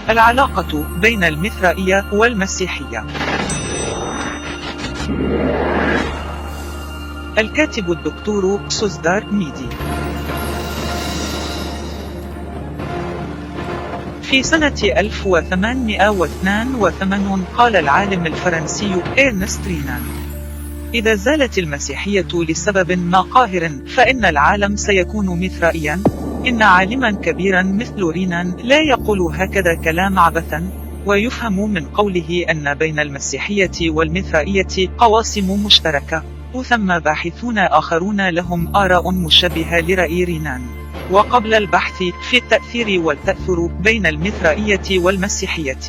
العلاقة بين المثرائية والمسيحية. الكاتب الدكتور سوزدار ميدي. في سنة 1882 قال العالم الفرنسي إرنست رينان: إذا زالت المسيحية لسبب ما قاهر فإن العالم سيكون مثرائيا. إن عالما كبيرا مثل رينان لا يقول هكذا كلام عبثا، ويفهم من قوله أن بين المسيحية والمثرائية قواسم مشتركة، وثم باحثون آخرون لهم آراء مشابهة لرأي رينان. وقبل البحث في التأثير والتأثر بين المثرائية والمسيحية،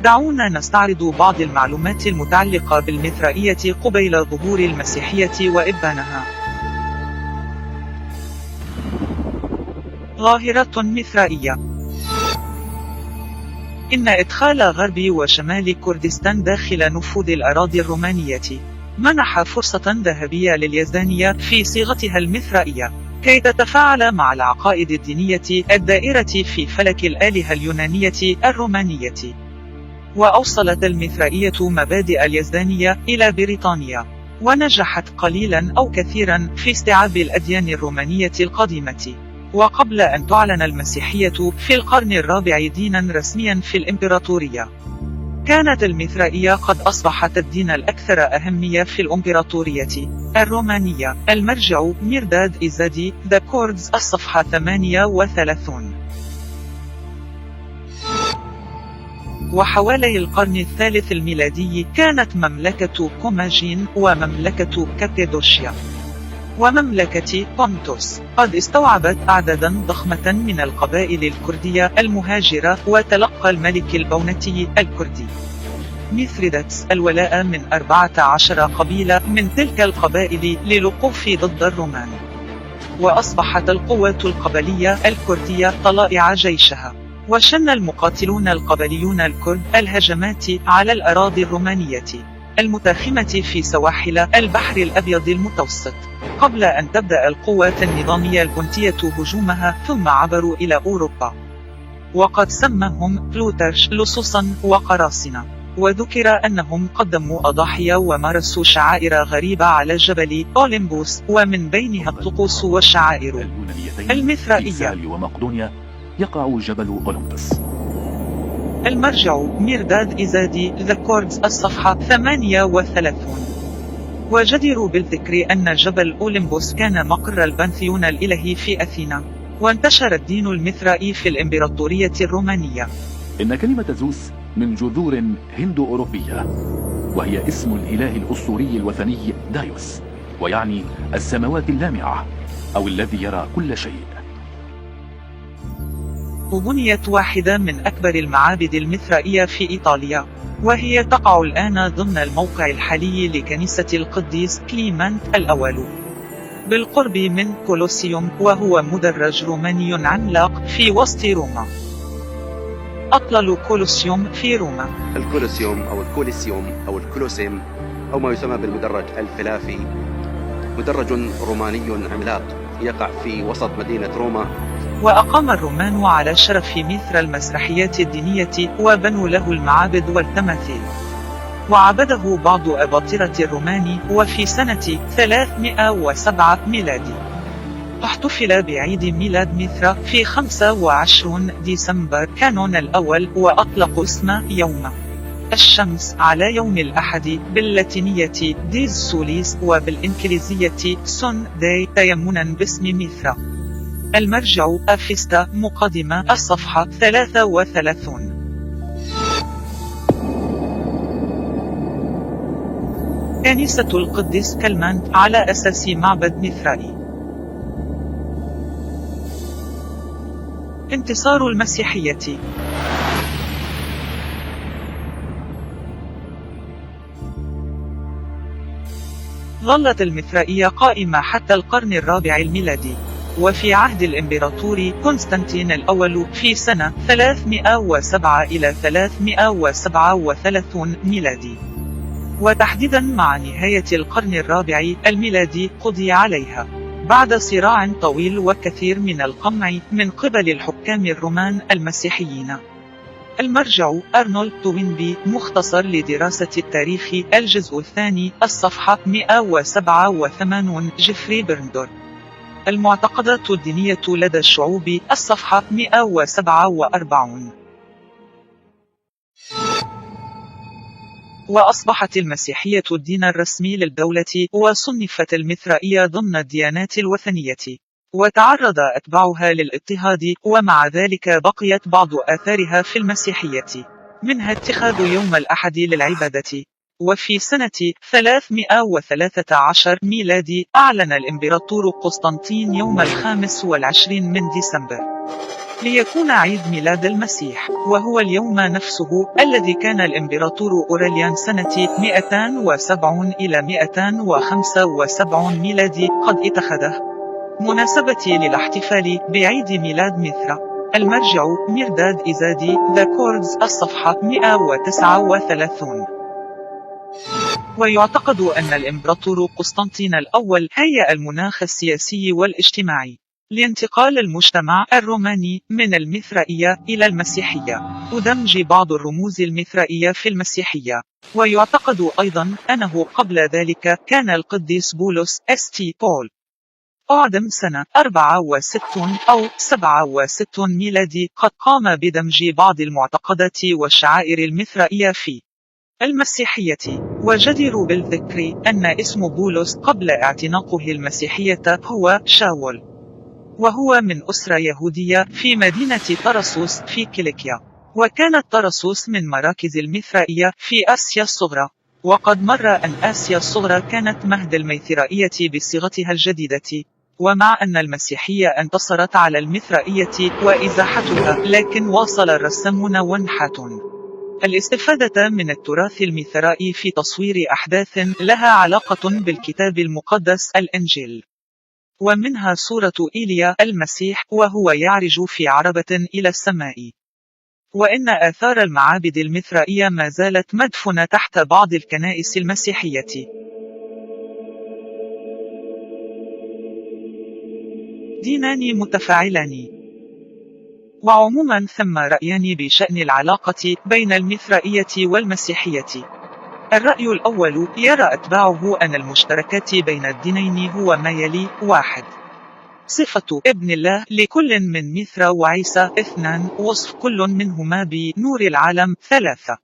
دعونا نستعرض بعض المعلومات المتعلقة بالمثرائية قبيل ظهور المسيحية وإبانها. ظاهرة مثرائية: إن إدخال غرب وشمال كردستان داخل نفوذ الأراضي الرومانية منح فرصة ذهبية لليزدانية في صيغتها المثرائية كي تتفاعل مع العقائد الدينية الدائرة في فلك الآلهة اليونانية الرومانية. وأوصلت المثرائية مبادئ اليزدانية إلى بريطانيا، ونجحت قليلا أو كثيرا في استيعاب الأديان الرومانية القديمة. وقبل أن تعلن المسيحية في القرن الرابع دينا رسميا في الإمبراطورية، كانت المثرائية قد أصبحت الدين الأكثر أهمية في الإمبراطورية الرومانية. المرجع ميرداد إزادي، The Kurds، الصفحة 38. وحوالي القرن الثالث الميلادي كانت مملكة كوماجين ومملكة كابادوشيا ومملكة بونتوس قد استوعبت أعدادا ضخمة من القبائل الكردية المهاجرة، وتلقى الملك البونتي الكردي ميثريداتس الولاء من 14 قبيلة من تلك القبائل للوقوف ضد الرومان. وأصبحت القوة القبلية الكردية طلائع جيشها، وشن المقاتلون القبليون الكرد الهجمات على الأراضي الرومانية المتاخمة في سواحل البحر الأبيض المتوسط قبل أن تبدأ القوات النظامية البونتية هجومها، ثم عبروا إلى أوروبا. وقد سماهم بلوترش لصوصا وقراصنة، وذكر أنهم قدموا أضاحية ومارسوا شعائر غريبة على جبل أوليمبوس، ومن بينها الطقوس والشعائر المثرائية. ومقدونيا يقع جبل أوليمبوس. المرجع ميرداد إزادي، The Kurds، الصفحة 38. وجدير بالذكر أن جبل أوليمبوس كان مقر البنثيون الإلهي في أثينا، وانتشر الدين المثرائي في الإمبراطورية الرومانية. إن كلمة زوس من جذور هندو أوروبية، وهي اسم الإله الأسطوري الوثني دايوس، ويعني السماوات اللامعة أو الذي يرى كل شيء. وبنيت واحدة من أكبر المعابد المثرائية في إيطاليا، وهي تقع الآن ضمن الموقع الحالي لكنيسة القديس كليمنت الأول بالقرب من كولوسيوم، وهو مدرج روماني عملاق في وسط روما. أطلال كولوسيوم في روما. الكولوسيوم أو الكوليسيوم أو الكولوسيم أو ما يسمى بالمدرج الفلافي، مدرج روماني عملاق يقع في وسط مدينة روما. وأقام الرومان على شرف مثل المسرحيات الدينية، وبنوا له المعابد والتماثيل، وعبده بعض أباطرة الرومان. وفي سنة 307 ميلادي احتفل بعيد ميلاد ميثرا في 25 ديسمبر كانون الأول، وأطلقوا اسم يوم الشمس على يوم الأحد باللاتينية ديز سوليس، وبالإنكليزية سون داي، تيمنا باسم ميثرا. المرجع أفيستا، مقدمة، الصفحة 33. كنيسة القديس كلمنت على أساس معبد مثرائي. انتصار المسيحية. ظلت المثرائية قائمة حتى القرن الرابع الميلادي، وفي عهد الإمبراطور كونستانتين الأول في سنة 307 إلى 337 ميلادي، وتحديدا مع نهاية القرن الرابع الميلادي قضي عليها بعد صراع طويل وكثير من القمع من قبل الحكام الرومان المسيحيين. المرجع أرنولد توينبي، مختصر لدراسة التاريخ، الجزء الثاني، الصفحة 187. جيفري برندور، المعتقدات الدينية لدى الشعوب، الصفحة 147. وأصبحت المسيحية الدين الرسمي للدولة، وصنفت المثرائية ضمن الديانات الوثنية، وتعرض أتباعها للاضطهاد، ومع ذلك بقيت بعض آثارها في المسيحية، منها اتخاذ يوم الأحد للعبادة. وفي سنة 313 ميلادي أعلن الإمبراطور قسطنطين يوم 25 من ديسمبر ليكون عيد ميلاد المسيح، وهو اليوم نفسه الذي كان الإمبراطور أوريليان سنة 270 إلى 275 ميلادي قد اتخذه مناسبة للاحتفال بعيد ميلاد ميثرا. المرجع ميرداد إزادي، ذا كوردز، الصفحة 139. ويعتقد أن الإمبراطور قسطنطين الأول هيأ المناخ السياسي والاجتماعي لانتقال المجتمع الروماني من المثرائية إلى المسيحية، ودمج بعض الرموز المثرائية في المسيحية. ويعتقد أيضا أنه قبل ذلك كان القديس بولس ست بول أعدم سنة 64 أو 67 ميلادي قد قام بدمج بعض المعتقدات والشعائر المثرائية في المسيحية. وجدير بالذكر أن اسم بولس قبل اعتناقه المسيحية هو شاول، وهو من أسرة يهودية في مدينة طرسوس في كيليكيا، وكانت طرسوس من مراكز المثرائية في آسيا الصغرى. وقد مر أن آسيا الصغرى كانت مهد الميثرائية بصيغتها الجديدة، ومع أن المسيحية انتصرت على المثرائية وإزاحتها، لكن واصل الرسامون والنحاتون الاستفادة من التراث المثرائي في تصوير أحداث لها علاقة بالكتاب المقدس الإنجيل، ومنها صورة إيليا المسيح وهو يعرج في عربة إلى السماء. وإن آثار المعابد المثرائية ما زالت مدفونة تحت بعض الكنائس المسيحية. دينان متفاعلان. وعموما ثم رأيان بشأن العلاقة بين المثرائية والمسيحية. الرأي الأول يرى أتباعه أن المشتركات بين الدينين هو ما يلي: 1. صفة ابن الله لكل من ميثرا وعيسى. 2. وصف كل منهما بنور العالم. 3.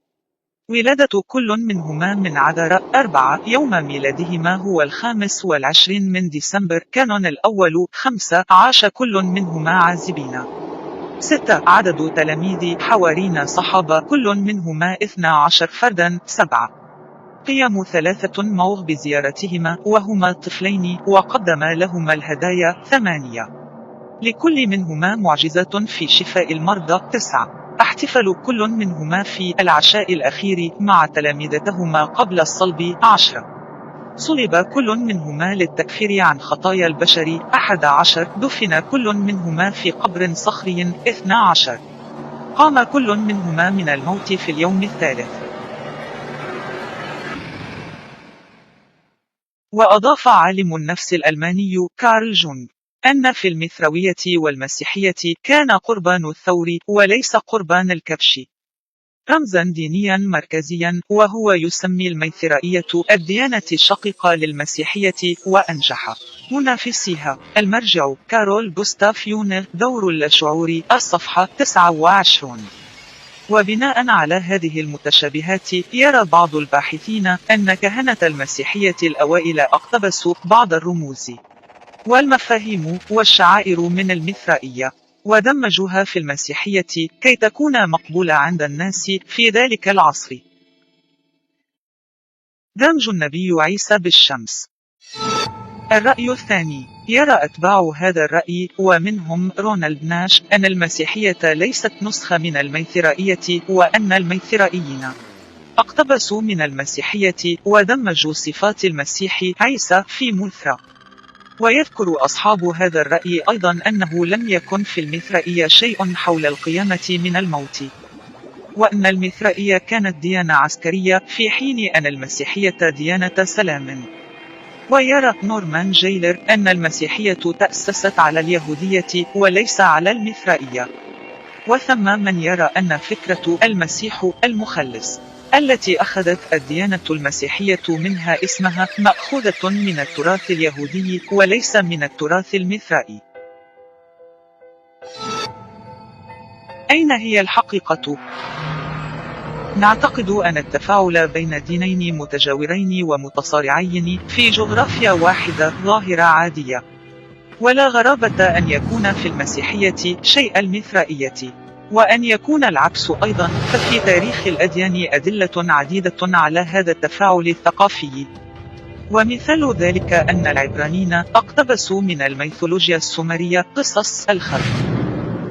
ولادة كل منهما من عذراء. 4. يوم ميلادهما هو 25 من ديسمبر. كانون الأول. 5. عاش كل منهما عازبين. 6. عدد تلاميذ حوارين صحابة كل منهما 12 فردا. 7. قيام 3 موغ بزيارتهما وهما طفلين وقدم لهما الهدايا. 8. لكل منهما معجزة في شفاء المرضى. 9. احتفل كل منهما في العشاء الأخير مع تلامذتهما قبل الصلب. 10. صلب كل منهما للتكفير عن خطايا البشر. 11. دفن كل منهما في قبر صخري. 12. قام كل منهما من الموت في اليوم الثالث. وأضاف عالم النفس الألماني كارل جونغ أن في المثروية والمسيحية كان قربان الثور وليس قربان الكبش رمزا دينيا مركزيا، وهو يسمي الميثرائية الديانة الشقيقة للمسيحية وأنجح منافسيها. المرجع كارول جوستاف يونغ، دور الشعور، الصفحة 29. وبناء على هذه المتشابهات يرى بعض الباحثين أن كهنة المسيحية الأوائل اقتبسوا بعض الرموز والمفاهيم والشعائر من المثرائية ودمجوها في المسيحية كي تكون مقبولة عند الناس في ذلك العصر. دمج النبي عيسى بالشمس. الرأي الثاني يرى أتباع هذا الرأي ومنهم رونالد ناش أن المسيحية ليست نسخة من الميثرائية، وأن الميثرائيين اقتبسوا من المسيحية ودمجوا صفات المسيح عيسى في مثرى. ويذكر أصحاب هذا الرأي أيضا أنه لم يكن في المثرائية شيء حول القيامة من الموت، وأن المثرائية كانت ديانة عسكرية في حين أن المسيحية ديانة سلام. ويرى نورمان جايلر أن المسيحية تأسست على اليهودية وليس على المثرائية. وثم من يرى أن فكرة المسيح المخلص التي أخذت الديانة المسيحية منها اسمها مأخوذة من التراث اليهودي وليس من التراث المثرائي. أين هي الحقيقة؟ نعتقد أن التفاعل بين دينين متجاورين ومتصارعين في جغرافيا واحدة ظاهرة عادية، ولا غرابة أن يكون في المسيحية شيء المثرائية، وأن يكون العكس أيضا، ففي تاريخ الأديان أدلة عديدة على هذا التفاعل الثقافي. ومثال ذلك أن العبرانيين اقتبسوا من الميثولوجيا السومرية قصص الخلق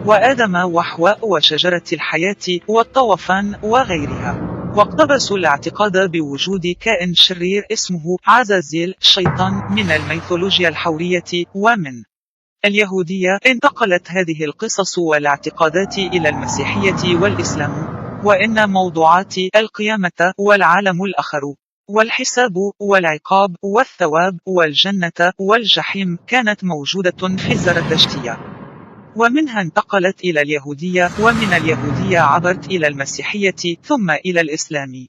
وآدم وحواء وشجرة الحياة والطوفان وغيرها، واقتبسوا الاعتقاد بوجود كائن شرير اسمه عزازيل شيطان من الميثولوجيا الحورية ومن اليهودية. انتقلت هذه القصص والاعتقادات إلى المسيحية والإسلام، وإن موضوعات القيامة والعالم الآخر والحساب والعقاب والثواب والجنة والجحيم كانت موجودة في الزرادشتية، ومنها انتقلت إلى اليهودية، ومن اليهودية عبرت إلى المسيحية ثم إلى الإسلام.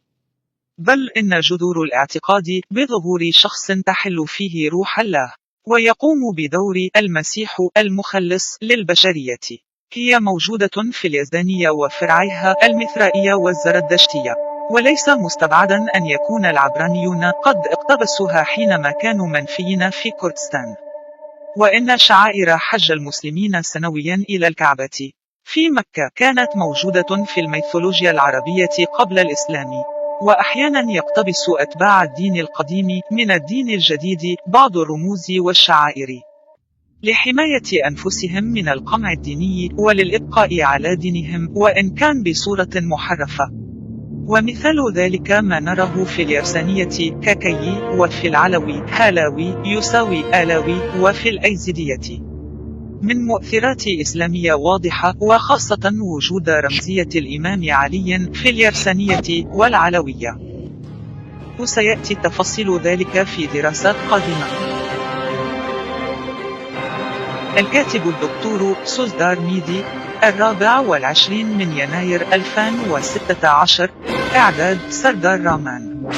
بل إن جذور الاعتقاد بظهور شخص تحل فيه روح الله ويقوم بدور المسيح المخلص للبشرية هي موجودة في اليزدانية وفرعيها المثرائية والزرادشتية، وليس مستبعدا أن يكون العبرانيون قد اقتبسوها حينما كانوا منفيين في كردستان. وإن شعائر حج المسلمين سنويا إلى الكعبة في مكة كانت موجودة في الميثولوجيا العربية قبل الإسلام، وأحيانا يقتبس أتباع الدين القديم من الدين الجديد بعض الرموز والشعائر لحماية أنفسهم من القمع الديني وللإبقاء على دينهم وإن كان بصورة محرفة. ومثال ذلك ما نراه في اليرسانية كاكي، وفي العلوي هالاوي يساوي آلاوي، وفي الأيزيدية من مؤثرات إسلامية واضحة، وخاصة وجود رمزية الإمام علي في اليرسانية والعلوية، وسيأتي تفاصيل ذلك في دراسات قادمة. الكاتب الدكتور سوزدار ميدي، 24 من يناير 2016. إعداد سردار رامان.